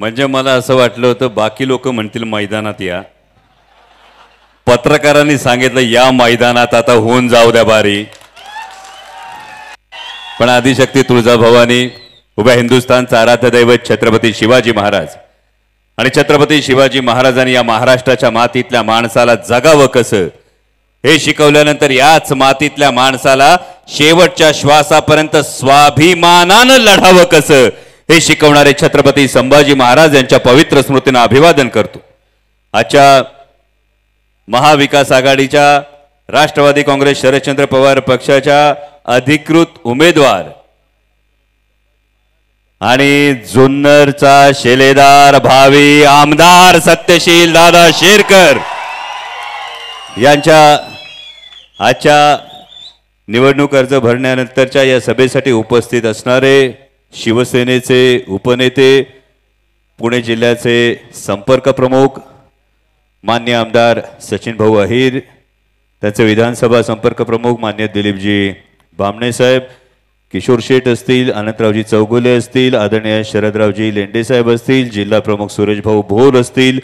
म्हणजे मला असं वाटलं होतं बाकी लोक म्हणतील मैदानात या, पत्रकारांनी सांगितलं या मैदानात आता होऊन जाऊ द्या बारी. पण आदिशक्ती तुळजाभवानी, उभ्या हिंदुस्थानचा आराध्य दैवत छत्रपती शिवाजी महाराज आणि छत्रपती शिवाजी महाराजांनी या महाराष्ट्राच्या मातीतल्या माणसाला जगावं कसं हे शिकवल्यानंतर याच मातीतल्या माणसाला शेवटच्या श्वासापर्यंत स्वाभिमानानं लढावं कसं हे शिकवणारे छत्रपती संभाजी महाराज यांच्या पवित्र स्मृतींना अभिवादन करतो. आजच्या महाविकास आघाडीच्या राष्ट्रवादी काँग्रेस शरदचंद्र पवार पक्षाच्या अधिकृत उमेदवार आणि जुन्नरचा शिलेदार भावी आमदार सत्यशील दादा शेरकर यांच्या आजच्या निवडणूक अर्ज भरण्यानंतरच्या या सभेसाठी उपस्थित असणारे शिवसेनेचे उपनेते, पुणे जिल्ह्याचे संपर्क प्रमुख मान्य आमदार सचिन भाऊ अहिर, त्याचे विधानसभा संपर्क प्रमुख मान्य दिलीपजी बामणे साहेब, किशोर शेठ असतील, अनंतरावजी चौगुले असतील, आदरणीय शरदरावजी लेंडे साहेब असतील, जिल्हा प्रमुख सुरेश भाऊ भोर असतील,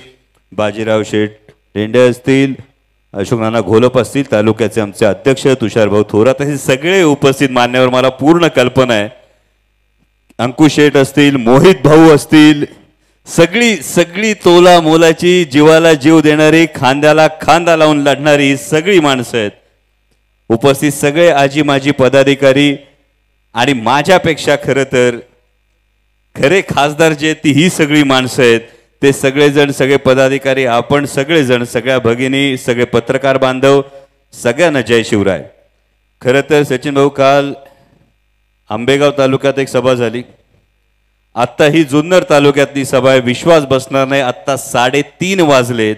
बाजीराव शेठ लेंडे असतील, अशोक नाना घोलप असतील, तालुक्याचे आमचे अध्यक्ष तुषार भाऊ थोरात, हे सगळे उपस्थित मान्यवर मला पूर्ण कल्पना आहे. अंकुश शेठ असतील, मोहित भाऊ असतील, सगळी तोला मोलाची, जीवाला जीव देणारी, खांद्याला खांदा लावून लढणारी सगळी माणसं आहेत उपस्थित. सगळे आजी माजी पदाधिकारी आणि माझ्यापेक्षा खरं तर खरे खासदार जे ती ही सगळी माणसं आहेत, ते सगळेजण, सगळे पदाधिकारी, आपण सगळेजण, सगळ्या भगिनी, सगळे पत्रकार बांधव, सगळ्यांना जय शिवराय. खरं तर सचिन भाऊ, काल आंबेगाव तालुक्यात एक सभा झाली, आत्ता ही जुन्नर तालुक्यातली सभा आहे. विश्वास बसणार नाही, आत्ता 3:30 वाजलेत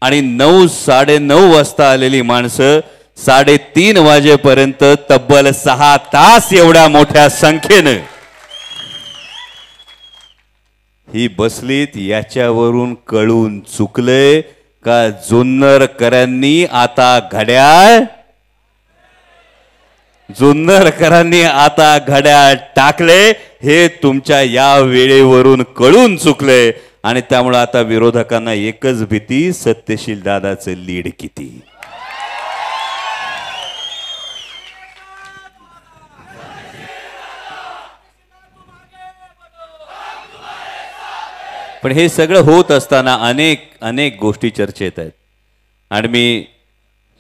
आणि 9, 9:30 वाजता आलेली माणसं 3:30 वाजेपर्यंत तब्बल 6 तास एवढ्या मोठ्या संख्येनं ही बसलीत. याच्यावरून कळून चुकले का जुन्नरकरांनी आता घड्याळ टाकले, हे तुमच्या या वेळेवरून कळून चुकले. आणि त्यामुळे आता विरोधकांना एकच भीती, सत्यशील दादाचं लीड किती. पण हे सगळं होत असताना अनेक गोष्टी चर्चेत आहेत. आणि मी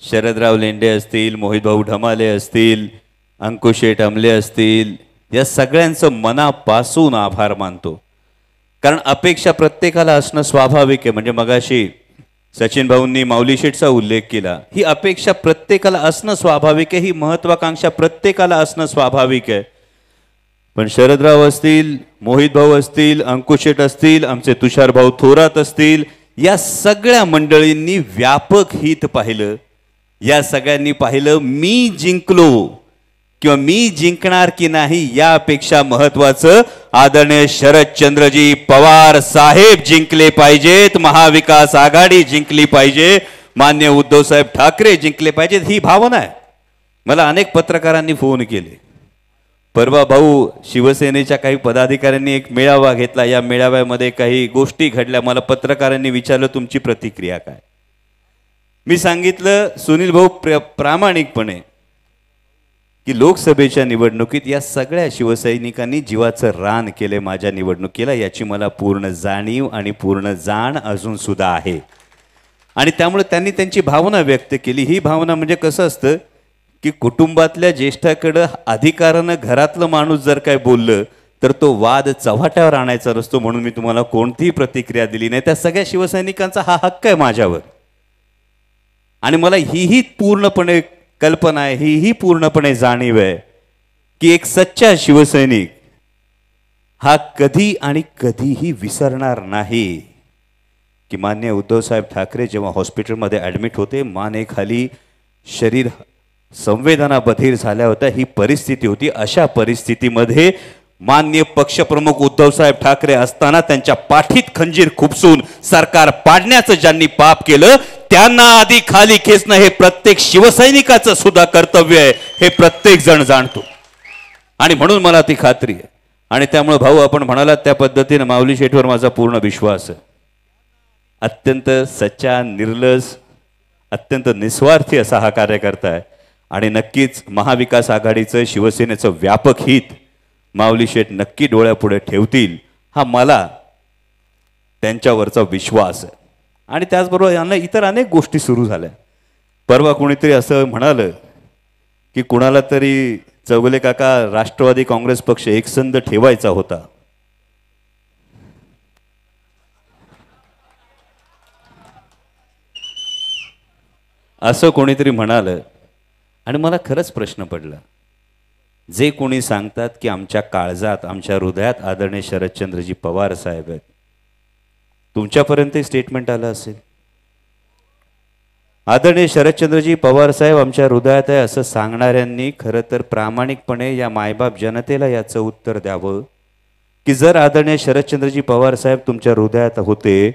शरदराव लेंडे असतील, मोहित भाऊ ढमाले असतील, अंकुश शेठ अमले असतील, या सगळ्यांचं मनापासून आभार मानतो. कारण अपेक्षा प्रत्येकाला असणं स्वाभाविक आहे. म्हणजे मगाशी सचिन भाऊंनी माऊली शेठचा उल्लेख केला, ही अपेक्षा प्रत्येकाला असणं स्वाभाविक आहे, ही महत्वाकांक्षा प्रत्येकाला असणं स्वाभाविक आहे. पण शरदराव असतील, मोहित भाऊ असतील, अंकुश शेठ असतील, आमचे तुषार भाऊ थोरात असतील, या सगळ्या मंडळींनी व्यापक हित पाहिलं. या सगळ्यांनी पाहिलं मी जिंकलो किंवा मी जिंकणार की नाही, यापेक्षा महत्वाचं आदरणीय शरदचंद्रजी पवार साहेब जिंकले पाहिजेत, महाविकास आघाडी जिंकली पाहिजे, मान्य उद्धव साहेब ठाकरे जिंकले पाहिजेत, ही भावना आहे. मला अनेक पत्रकारांनी फोन केले. परवा भाऊ शिवसेनेच्या काही पदाधिकाऱ्यांनी एक मेळावा घेतला, या मेळाव्यामध्ये काही गोष्टी घडल्या. मला पत्रकारांनी विचारलं तुमची प्रतिक्रिया काय. मी सांगितलं सुनील भाऊ प्रामाणिकपणे की लोकसभेच्या निवडणुकीत या सगळ्या शिवसैनिकांनी जीवाचं रान केले माझ्या निवडणुकीला, याची मला पूर्ण जाणीव आणि पूर्ण जाण अजून सुद्धा आहे. आणि त्यामुळे त्यांनी त्यांची भावना व्यक्त केली. ही भावना म्हणजे कसं असतं की कुटुंबातल्या ज्येष्ठाकडे अधिकारानं घरातलं माणूस जर काय बोललं तर तो वाद चव्हाट्यावर आणायचा नसतो. म्हणून मी तुम्हाला कोणतीही प्रतिक्रिया दिली नाही. त्या सगळ्या शिवसैनिकांचा हा हक्क आहे माझ्यावर. आणि मला ही पूर्णपणे कल्पना आहे, ही पूर्णपणे जाणीव आहे की एक सच्चा शिवसैनिक हा कधी आणि कधीही विसरणार नाही की मान्य उद्धव साहेब ठाकरे जेव्हा हॉस्पिटलमध्ये ॲडमिट होते, मानेखाली शरीर संवेदना बधीर झाल्या होत्या, ही परिस्थिती होती. अशा परिस्थितीमध्ये मान्य पक्षप्रमुख उद्धव साहेब ठाकरे असताना त्यांच्या पाठीत खंजीर खुपसून सरकार पाडण्याचं ज्यांनी पाप केलं त्यांना आधी खाली खेचणं हे प्रत्येक शिवसैनिकाचं सुद्धा कर्तव्य आहे, हे प्रत्येक जण जाणतो. आणि म्हणून मला ती खात्री आहे आणि त्यामुळे भाऊ आपण म्हणालात त्या पद्धतीने माऊली शेठवर माझा पूर्ण विश्वास आहे. अत्यंत सच्चा, निर्लज, अत्यंत निस्वार्थी असा हा कार्यकर्ता आहे आणि नक्कीच महाविकास आघाडीचं, शिवसेनेचं व्यापक हित माऊली शेठ नक्की डोळ्यापुढे ठेवतील हा मला त्यांच्यावरचा विश्वास आहे. आणि त्याचबरोबर यांना इतर अनेक गोष्टी सुरू झाल्या. परवा कोणीतरी असं म्हणालं की कुणाला तरी चौगुले काका राष्ट्रवादी काँग्रेस पक्ष एकसंध ठेवायचा होता. असं कोणीतरी म्हणालं आणि मला खरंच प्रश्न पडला. जे कोणी सांगतात की आमच्या काळजात, आमच्या हृदयात आदरणीय शरदचंद्रजी पवार साहेब आहेत, तुमच्यापर्यंत स्टेटमेंट आलं असेल आदरणीय शरदचंद्रजी पवार साहेब आमच्या हृदयात आहे असं सांगणाऱ्यांनी खरं तर प्रामाणिकपणे या मायबाप जनतेला याचं उत्तर द्यावं की जर आदरणीय शरदचंद्रजी पवार साहेब तुमच्या हृदयात होते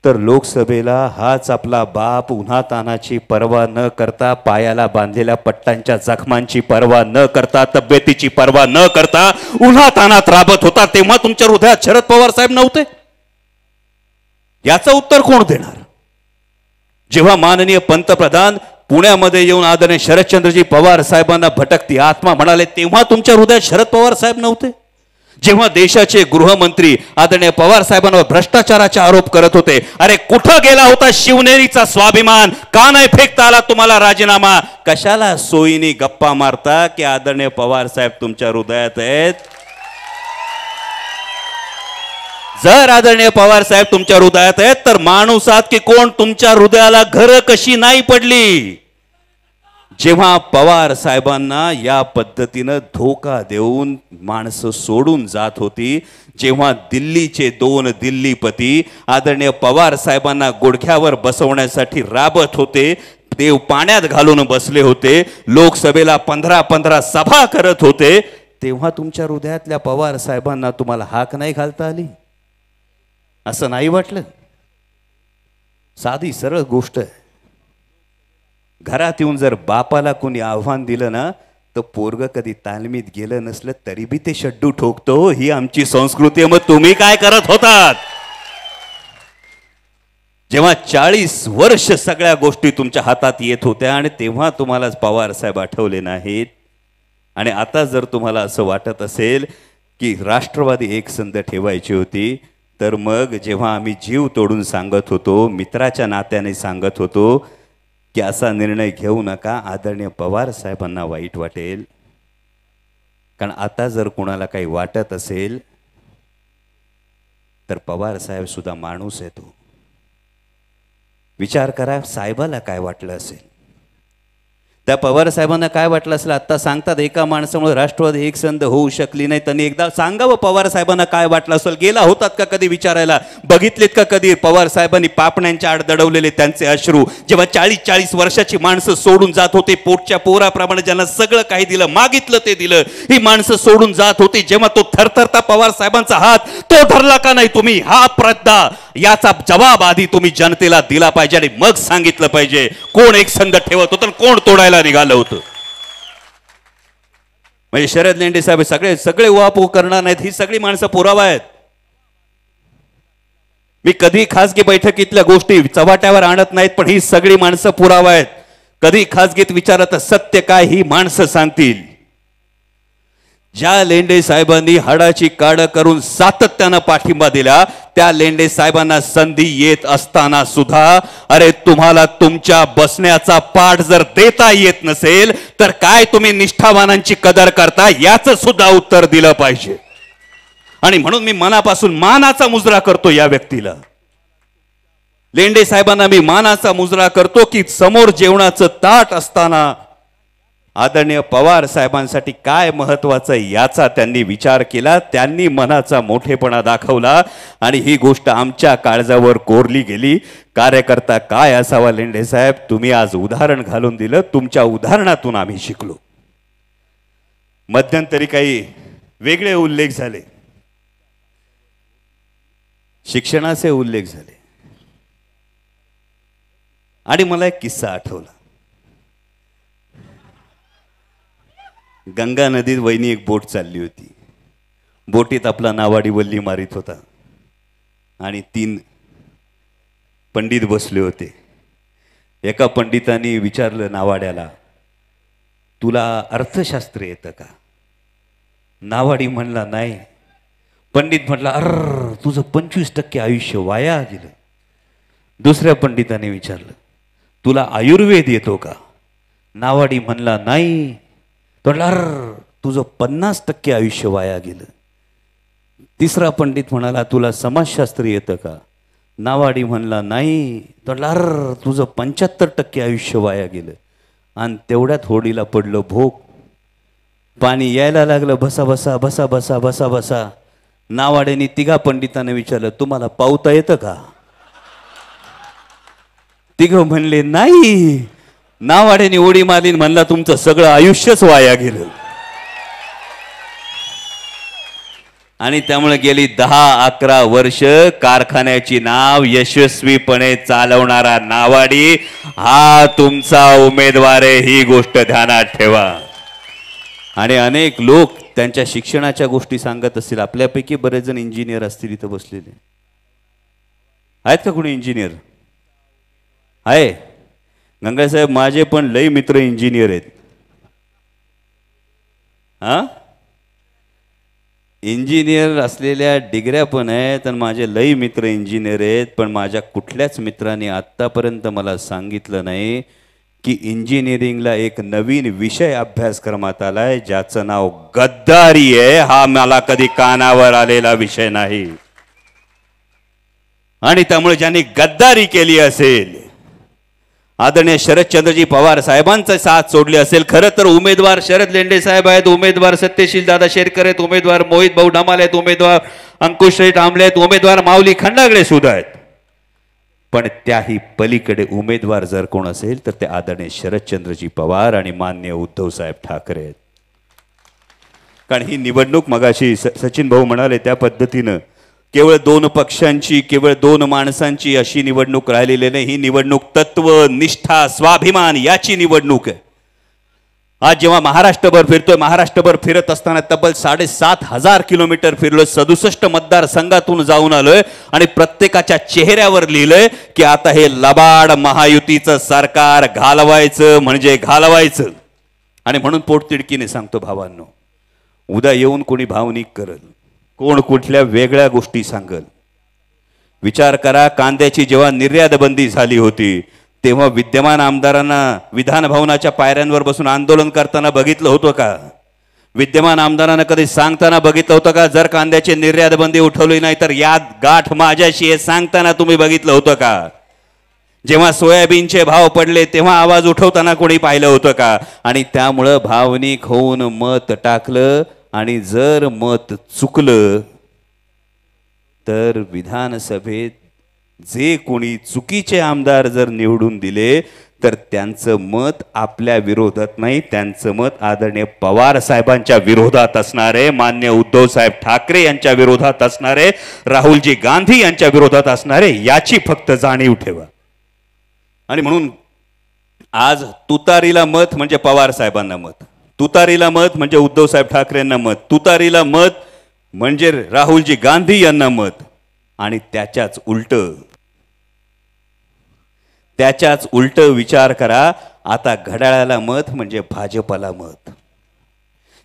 तर लोकसभेला हाच आपला बाप उन्हातानाची पर्वा न करता, पायाला बांधलेल्या पट्टांच्या जखमांची पर्वा न करता, तब्येतीची पर्वा न करता उन्हातानात राबत होता, तेव्हा तुमच्या हृदयात शरद पवार साहेब नव्हते? याचं उत्तर कोण देणार? जेव्हा माननीय पंतप्रधान पुण्यामध्ये येऊन आदरणीय शरदचंद्रजी पवार साहेबांना भटकती आत्मा म्हणाले, तेव्हा तुमच्या हृदयात शरद पवार साहेब नव्हते? जेव्हा देशाचे गृहमंत्री आदरणीय पवार साहेबांवर भ्रष्टाचाराचे आरोप करत होते, अरे कुठं गेला होता शिवनेरीचा स्वाभिमान? का नाही फेकता आला तुम्हाला राजीनामा? कशाला सोयीनी गप्पा मारता की आदरणीय पवार साहेब तुमच्या हृदयात आहेत? जर आदरणीय पवार साहेब तुमच्या हृदयात आहेत तर माणूस आहात की कोण तुमच्या हृदयाला घर कशी नाही पडली? जेव्हा पवार साहेबांना या पद्धतीनं धोका देऊन माणसं सोडून जात होती, जेव्हा दिल्लीचे 2 दिल्लीपती आदरणीय पवार साहेबांना गुडघ्यावर बसवण्यासाठी राबत होते, देव पाण्यात घालून बसले होते, लोकसभेला 15-15 सभा करत होते, तेव्हा तुमच्या हृदयातल्या पवार साहेबांना तुम्हाला हाक नाही घालता आली? असं नाही वाटलं? साधी सरळ गोष्ट आहे. घरात येऊन जर बापाला कोणी आव्हान दिलं ना तर पोरग कधी तालमीत गेलं नसलं तरी बी ते शड्डू ठोकतो. ही आमची संस्कृती आहे. मग तुम्ही काय करत होतात? जेव्हा 40 वर्ष सगळ्या गोष्टी तुमच्या हातात येत होत्या आणि तेव्हा तुम्हाला पवार साहेब आठवले नाहीत. आणि आता जर तुम्हाला असं वाटत असेल की राष्ट्रवादी एकसंध ठेवायची होती, तर मग जेव्हा आम्ही जीव तोडून सांगत होतो, मित्राच्या नात्याने सांगत होतो की असा निर्णय घेऊ नका, आदरणीय पवार साहेबांना वाईट वाटेल. कारण आता जर कोणाला काही वाटत असेल तर पवार साहेब सुद्धा माणूस आहे. तो विचार करा, साहेबाला काय वाटलं असेल, त्या पवार साहेबांना काय वाटलं असेल. आता सांगतात एका माणसामुळे राष्ट्रवादी एकसंध होऊ शकली नाही. त्यांनी एकदा सांगावं पवार साहेबांना काय वाटलं असेल. गेला होतात का कधी विचारायला? बघितलेत का कधी पवार साहेबांनी पापण्यांच्या आड दडवलेले त्यांचे अश्रू? जेव्हा 40-40 वर्षाची माणसं सोडून जात होते, पोटच्या पोराप्रमाणे ज्यांना सगळं काही दिलं, मागितलं ते दिलं, ही माणसं सोडून जात होती, जेव्हा तो थरथरता पवार साहेबांचा हात तो धरला का नाही तुम्ही? हा प्रज्ञा, याचा जवाब आधी तुम्ही जनतेला दिला पाहिजे आणि मग सांगितलं पाहिजे कोण एकसंध ठेवत होतं, कोण तोडायला निघालं होतं. म्हणजे शरद लेंडे साहेब सगळे उहापोह करणार नाहीत. ही सगळी माणसं पुरावा आहेत. मी कधी खासगी बैठकीतल्या गोष्टी चव्हाट्यावर आणत नाहीत, पण ही सगळी माणसं पुरावा आहेत. कधी खासगीत विचारत सत्य काय ही माणसं सांगतील. ज्या लेंडे साहेबांनी हाडाची काढ करून सातत्यानं पाठिंबा दिला, त्या लेंडे साहेबांना संधी येत असताना सुद्धा अरे तुम्हाला तुमच्या बसण्याचा पाठ जर देता येत नसेल तर काय तुम्ही निष्ठावानांची कदर करता, याचं सुद्धा उत्तर दिलं पाहिजे. आणि म्हणून मी मनापासून मानाचा मुजरा करतो या व्यक्तीला. लेंडे साहेबांना मी मानाचा मुजरा करतो की समोर जेवणाचं ताट असताना आदरणीय पवार साहेबांसाठी काय महत्वाचं याचा त्यांनी विचार केला. त्यांनी मनाचा मोठेपणा दाखवला आणि ही गोष्ट आमच्या काळजावर कोरली गेली. कार्यकर्ता काय असावा लेंडे साहेब, तुम्ही आज उदाहरण घालून दिलं. तुमच्या उदाहरणातून आम्ही शिकलो. मध्यंतरी काही वेगळे उल्लेख झाले, शिक्षणाचे उल्लेख झाले आणि मला एक किस्सा आठवला. गंगा नदीत वहिनी एक बोट चालली होती. बोटीत आपला नावाडी वल्ली मारित होता आणि 3 पंडित बसले होते. एका पंडितांनी विचारलं नावाड्याला, तुला अर्थशास्त्र येतं का? नावाडी म्हणला नाही. पंडित म्हटला, तुझं 25% आयुष्य वाया गेलं. दुसऱ्या पंडिताने विचारलं, तुला आयुर्वेद येतो का? नावाडी म्हणला नाही. तो म्हटला, तुझं 50% आयुष्य वाया गेलं. तिसरा पंडित म्हणाला, तुला समाजशास्त्र येतं का? नावाडी म्हणला नाही. तो म्हटला, तुझं 75% आयुष्य वाया गेलं. आणि तेवढ्यात होडीला पडलं भोग. पाणी यायला लागलं बसा बसा बसा बसा बसा बसा. नावाड्याने 3 पंडितांना विचारलं, तुम्हाला पावता येतं का? 3 म्हणले नाही. नावाड्याने उडी मारली, म्हणला, तुमचं सगळं आयुष्यच वाया गेलं. आणि त्यामुळे गेली 10-11 वर्ष कारखान्याची नाव यशस्वीपणे चालवणारा नावाडी हा तुमचा उमेदवार आहे, ही गोष्ट ध्यानात ठेवा. आणि अनेक लोक त्यांच्या शिक्षणाच्या गोष्टी सांगत असतील. आपल्यापैकी बरेच जण इंजिनियर असतील इथं बसलेले. आहेत का कोणी इंजिनियर? आहे. गंगा साहेब, माझे पण लई मित्र इंजिनियर आहेत. हा, इंजिनियर असलेल्या डिग्र्या पण आहेत आणि माझे लई मित्र इंजिनियर आहेत. पण माझ्या कुठल्याच मित्राने आत्तापर्यंत मला सांगितलं नाही की इंजिनिअरिंगला एक नवीन विषय अभ्यासक्रमात आलाय ज्याचं नाव गद्दारी आहे. हा मला कधी कानावर आलेला विषय नाही. आणि त्यामुळे ज्यांनी गद्दारी केली असेल, आदरणीय शरदचंद्रजी पवार साहेबांचा साथ सोडली असेल. खरं तर उमेदवार शरद लेंडे साहेब आहेत, उमेदवार सत्यशील दादा शेरकर आहेत, उमेदवार मोहित भाऊ ढमाले आहेत, उमेदवार अंकुश आमले आहेत, उमेदवार माऊली खंडागळे सुद्धा आहेत. पण त्याही पलीकडे उमेदवार जर कोण असेल तर ते आदरणीय शरदचंद्रजी पवार आणि माननीय उद्धव साहेब ठाकरे आहेत. कारण ही निवडणूक मगाशी सचिन भाऊ म्हणाले त्या पद्धतीनं केवळ 2 पक्षांची, केवळ 2 माणसांची अशी निवडणूक राहिलेली नाही. ही निवडणूक तत्व, निष्ठा, स्वाभिमान याची निवडणूक आहे. आज जेव्हा महाराष्ट्रभर फिरतोय, महाराष्ट्रभर फिरत असताना तब्बल 7,500 किलोमीटर फिरलोय, 67 मतदारसंघातून जाऊन आलोय आणि प्रत्येकाच्या चेहऱ्यावर लिहिलंय की आता हे लबाड महायुतीचं सरकार घालवायचं म्हणजे घालवायचं. आणि म्हणून पोटतिडकीने सांगतो भावांनो, उद्या येऊन कोणी भावनिक करल, कोण कुठल्या वेगळ्या गोष्टी सांगल. विचार करा, कांद्याची जेव्हा निर्यात बंदी झाली होती तेव्हा विद्यमान आमदारांना विधान भवनाच्या पायऱ्यांवर बसून आंदोलन करताना बघितलं होतं का? विद्यमान आमदारांना कधी सांगताना बघितलं होतं का, जर कांद्याची निर्यात बंदी उठवली नाही तर यात गाठ माझ्याशी हे सांगताना तुम्ही बघितलं होतं का? जेव्हा सोयाबीनचे भाव पडले तेव्हा आवाज उठवताना कोणी पाहिलं होतं का? आणि त्यामुळं भावनिक होऊन मत टाकलं. आणि जर मत चुकलं तर विधानसभेत जे कोणी चुकीचे आमदार जर निवडून दिले तर त्यांचं मत आपल्या विरोधात नाही, त्यांचं मत आदरणीय पवार साहेबांच्या विरोधात असणार आहे, मान्य उद्धव साहेब ठाकरे यांच्या विरोधात असणार आहे, राहुलजी गांधी यांच्या विरोधात असणार आहे. याची फक्त जाणीव ठेवा. आणि म्हणून आज तुतारीला मत म्हणजे पवार साहेबांना मत, तुतारीला मत म्हणजे उद्धव साहेब ठाकरेंना मत, तुतारीला मत म्हणजे राहुलजी गांधी यांना मत. आणि त्याच्याच उलट विचार करा, आता घड्याळाला मत म्हणजे भाजपला मत.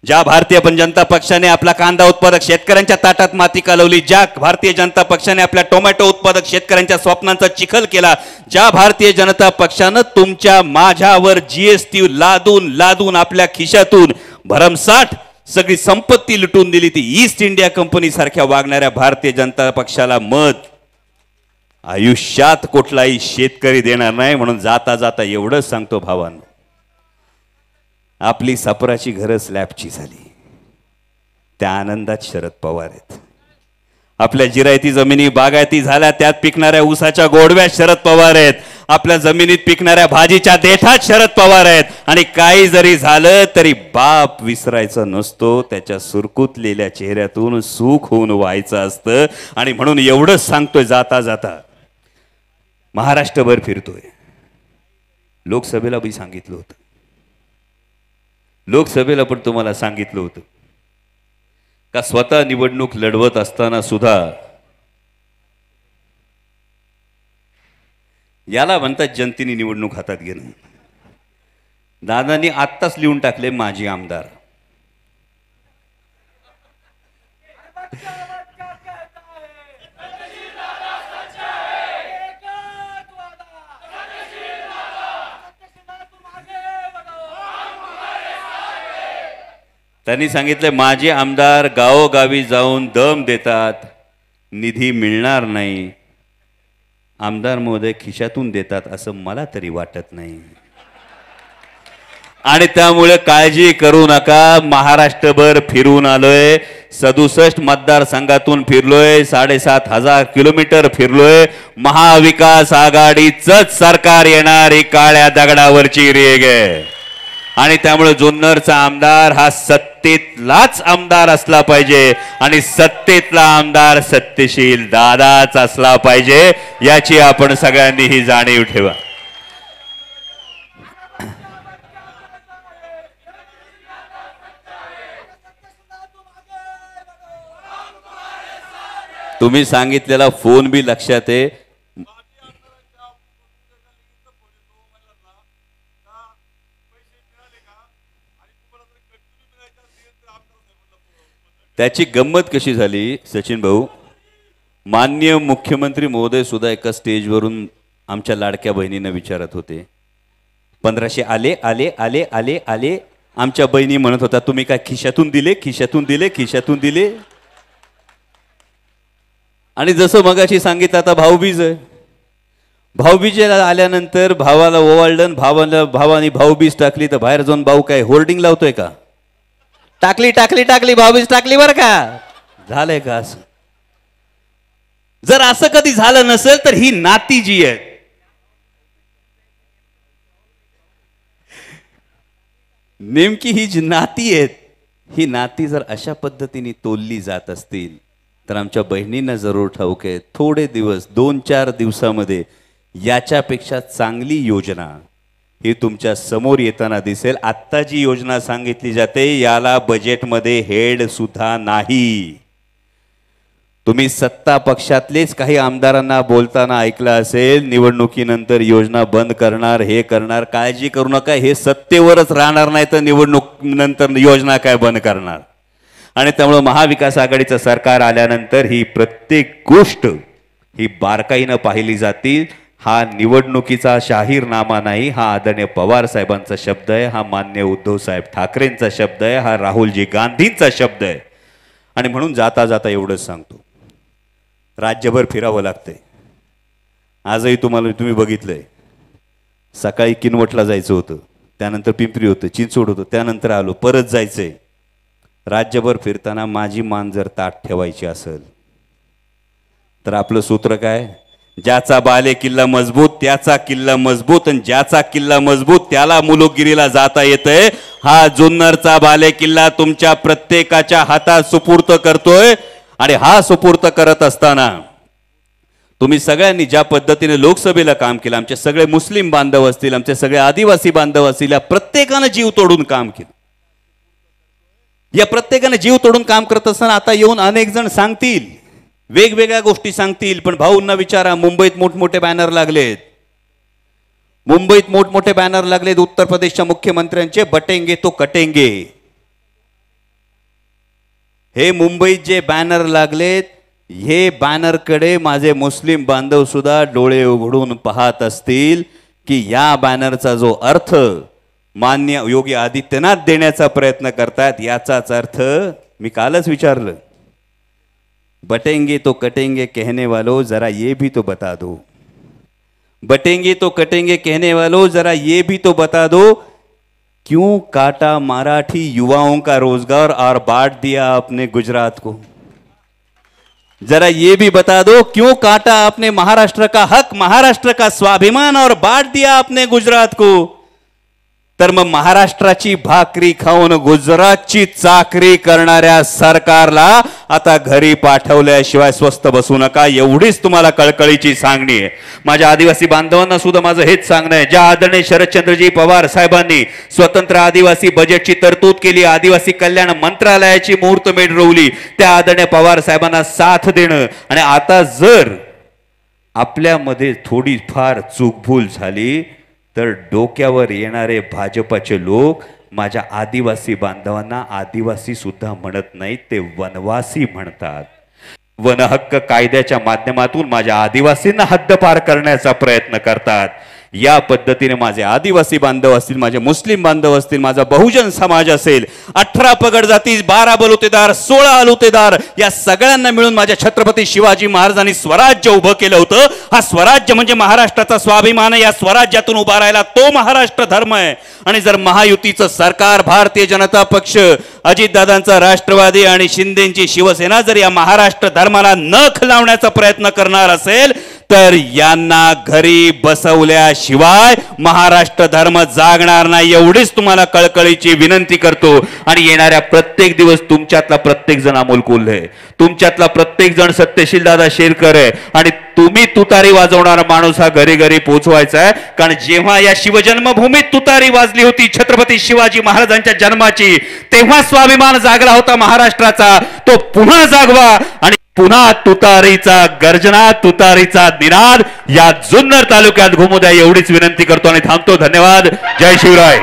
ज्या भारतीय जनता पक्षाने आपला कांदा उत्पादक शेतकऱ्यांच्या ताटात माती कालवली, ज्या भारतीय जनता पक्षाने आपल्या टोमॅटो उत्पादक शेतकऱ्यांच्या स्वप्नांचा चिखल केला, ज्या भारतीय जनता पक्षाने तुमच्या माझ्यावर जीएसटी लादून लादून आपल्या खिशातून भरमसाठ सगळी संपत्ती लुटून दिली, ती ईस्ट इंडिया कंपनी सारख्या वागणाऱ्या भारतीय जनता पक्षाला मत आयुष्यात कुठलाही शेतकरी देणार नाही. म्हणून जाता जाता एवढंच सांगतो भावांनो, आपली सपराची घरं स्लॅबची झाली, त्या आनंदात शरद पवार आहेत. आपल्या जिरायती जमिनी बागायती झाल्या, त्यात पिकणाऱ्या ऊसाच्या गोडव्यात शरद पवार आहेत. आपल्या जमिनीत पिकणाऱ्या भाजीच्या देठात शरद पवार आहेत. आणि काही जरी झालं तरी बाप विसरायचा नसतो, त्याच्या सुरकुतलेल्या चेहऱ्यातून सुख होऊन व्हायचं असतं. आणि म्हणून एवढंच सांगतोय जाता जाता, महाराष्ट्रभर फिरतोय, लोकसभेला बी सांगितलं होतं, लोकसभेला पण तुम्हाला सांगितलं होतं, का स्वतः निवडणूक लढवत असताना सुद्धा याला म्हणतात जनतेने निवडणूक हातात घेणं. दादांनी आत्ताच लिहून टाकले माजी आमदार. त्यांनी सांगितले माझे आमदार गावोगावी जाऊन दम देतात, निधी मिळणार नाही. आमदार महोदय खिशातून देतात असं मला तरी वाटत नाही. आणि त्यामुळे काळजी करू नका. महाराष्ट्रभर फिरून आलोय, 67 मतदारसंघातून फिरलोय, 7,500 किलोमीटर फिरलोय. महाविकास आघाडीचंच सरकार येणार ही काळ्या दगडावरची रेग आहे. आणि त्यामुळे जुन्नरचा आमदार हा सत्तेतलाच आमदार असला पाहिजे आणि सत्तेतला आमदार सत्यशील दादाच असला पाहिजे, याची आपण सगळ्यांनी ही जाणीव ठेवा. तुम्ही सांगितलेला फोन बी लक्षात आहे. त्याची गंमत कशी झाली सचिन भाऊ, माननीय मुख्यमंत्री महोदय सुद्धा एका स्टेजवरून आमच्या लाडक्या बहिणींना विचारत होते, 1500 आले आले आले आले आले. आमच्या बहिणी म्हणत होता तुम्ही काय खिशातून दिले खिशातून दिले खिशातून दिले. आणि जसं मगाशी सांगितलं आता भाऊबीज आहे. भाऊबीजेला आल्यानंतर भावाला ओवाळलं, भावाने भाऊबीज टाकली तर बाहेर जाऊन भाऊ काय होर्डिंग लावतोय का? टाकली टाकली टाकली भाऊबीज टाकली बरं का. झालंय का असं? जर असं कधी झालं नसेल तर ही नाती जी आहे, नेमकी ही जी नाती आहेत, ही नाती जर अशा पद्धतीने तोलली जात असतील तर आमच्या बहिणींना जरूर ठाऊक आहे, थोडे दिवस 2-4 दिवसामध्ये याच्यापेक्षा चांगली योजना ही तुमच्या समोर येताना दिसेल. आत्ता जी योजना सांगितली जाते याला बजेटमध्ये हेड सुद्धा नाही. तुम्ही सत्ता पक्षातलेच काही आमदारांना बोलताना ऐकलं असेल, निवडणुकीनंतर योजना बंद करणार, हे करणार. काळजी करू नका, हे सत्तेवरच राहणार नाही तर निवडणूक नंतर योजना काय बंद करणार. आणि त्यामुळे महाविकास आघाडीचं सरकार आल्यानंतर ही प्रत्येक गोष्ट ही बारकाईनं पाहिली जातील. हा निवडणुकीचा जाहीरनामा नाही, हा आदरणीय पवार साहेबांचा शब्द आहे, हा माननीय उद्धव साहेब ठाकरेंचा शब्द आहे, हा राहुलजी गांधींचा शब्द आहे. आणि म्हणून जाता जाता एवढंच सांगतो, राज्यभर फिरावं लागतंय. आजही तुम्ही बघितलंय, सकाळी किनवटला जायचं होतं, त्यानंतर पिंपरी होतं, चिंचवड होतं, त्यानंतर आलो, परत जायचंय. राज्यभर फिरताना माझी मान जर ताठ ठेवायची असेल तर आपलं सूत्र काय? ज्याचा बाले किल्ला मजबूत त्याचा किल्ला मजबूत, आणि ज्याचा किल्ला मजबूत त्याला मुलुकगिरीला जाता येतंय. हा जुन्नरचा बाले किल्ला तुमच्या प्रत्येकाच्या हातात सुपूर्त करतोय. आणि हा सुपूर्त करत असताना तुम्ही सगळ्यांनी ज्या पद्धतीने लोकसभेला काम केलं, आमचे सगळे मुस्लिम बांधव असतील, आमचे सगळे आदिवासी बांधव असतील, या प्रत्येकाने जीव तोडून काम केलं. या प्रत्येकाने जीव तोडून काम करत असताना आता येऊन अनेक जण सांगतील, वेगवेगळ्या गोष्टी सांगतील, पण भाऊंना विचारा, मुंबईत मोठमोठे बॅनर लागलेत, मुंबईत मोठमोठे बॅनर लागलेत उत्तर प्रदेशच्या मुख्यमंत्र्यांचे, बटेंगे तो कटेंगे. हे मुंबईत जे बॅनर लागलेत, हे बॅनरकडे माझे मुस्लिम बांधव सुद्धा डोळे उघडून पाहत असतील की या बॅनरचा जो अर्थ माननीय योगी आदित्यनाथ देण्याचा प्रयत्न करतात, याचाच अर्थ मी कालच विचारलं, बटेंगे तो कटेंगे कहने वालों जरा ये भी तो बता दो, बटेंगे तो कटेंगे कहने वालों जरा ये भी तो बता दो, क्यों काटा मराठी युवाओं का रोजगार और बांट दिया आपने गुजरात को. जरा ये भी बता दो, क्यों काटा आपने महाराष्ट्र का हक, महाराष्ट्र का स्वाभिमान और बांट दिया आपने गुजरात को. तर मग महाराष्ट्राची भाकरी खाऊन गुजरातची चाकरी करणाऱ्या सरकारला आता घरी पाठवल्याशिवाय स्वस्त बसू नका, एवढीच तुम्हाला कळकळीची सांगणी आहे. माझ्या आदिवासी बांधवांना सुद्धा माझं हेच सांगणं आहे. ज्या आदरणीय शरदचंद्रजी पवार साहेबांनी स्वतंत्र आदिवासी बजेटची तरतूद केली, आदिवासी कल्याण मंत्रालयाची मुहूर्तमेढ रोवली, त्या आदरणीय पवार साहेबांना साथ देणं. आणि आता जर आपल्यामध्ये थोडी फार चूकभूल झाली तर डोक्यावर येणारे भाजपाचे लोक माझ्या आदिवासी बांधवांना आदिवासी सुद्धा म्हणत नाहीत, ते वनवासी म्हणतात. वनहक्क कायद्याच्या माध्यमातून माझ्या आदिवासींना हद्दपार करण्याचा प्रयत्न करतात. या पद्धतीने माझे आदिवासी बांधव असतील, माझे मुस्लिम बांधव असतील, माझा बहुजन समाज असेल, 18 पगड जाती, 12 बलुतेदार, 16 अलुतेदार, या सगळ्यांना मिळून माझ्या छत्रपती शिवाजी महाराजांनी स्वराज्य उभं केलं होतं. हा स्वराज्य म्हणजे महाराष्ट्राचा स्वाभिमान आहे. या स्वराज्यातून उभा राहिला तो महाराष्ट्र धर्म आहे. आणि जर महायुतीचं सरकार, भारतीय जनता पक्ष, अजितदादांचा राष्ट्रवादी आणि शिंदेची शिवसेना जर या महाराष्ट्र धर्माला नख लावण्याचा प्रयत्न करणार असेल तर यांना घरी बसवल्याशिवाय महाराष्ट्र धर्म जागणार नाही, एवढीच तुम्हाला कळकळीची विनंती करतो. आणि येणाऱ्या प्रत्येक दिवस तुमच्यातला प्रत्येक जण अमोल कोल्हे, तुमच्यातला प्रत्येक जण सत्यशील दादा शेरकर आहे. आणि तुम्ही तुतारी वाजवणारा माणूस हा घरी घरी पोहोचवायचा आहे. कारण जेव्हा या शिवजन्मभूमीत तुतारी वाजली होती छत्रपती शिवाजी महाराजांच्या जन्माची, तेव्हा स्वाभिमान जागला होता महाराष्ट्राचा, तो पुन्हा जागवा. आणि पुन्हा तुतारीचा गर्जना, तुतारीचा निनाद या जुन्नर तालुक्यात घुमू द्या, एवढीच विनंती करतो आणि थांबतो. धन्यवाद. जय शिवराय.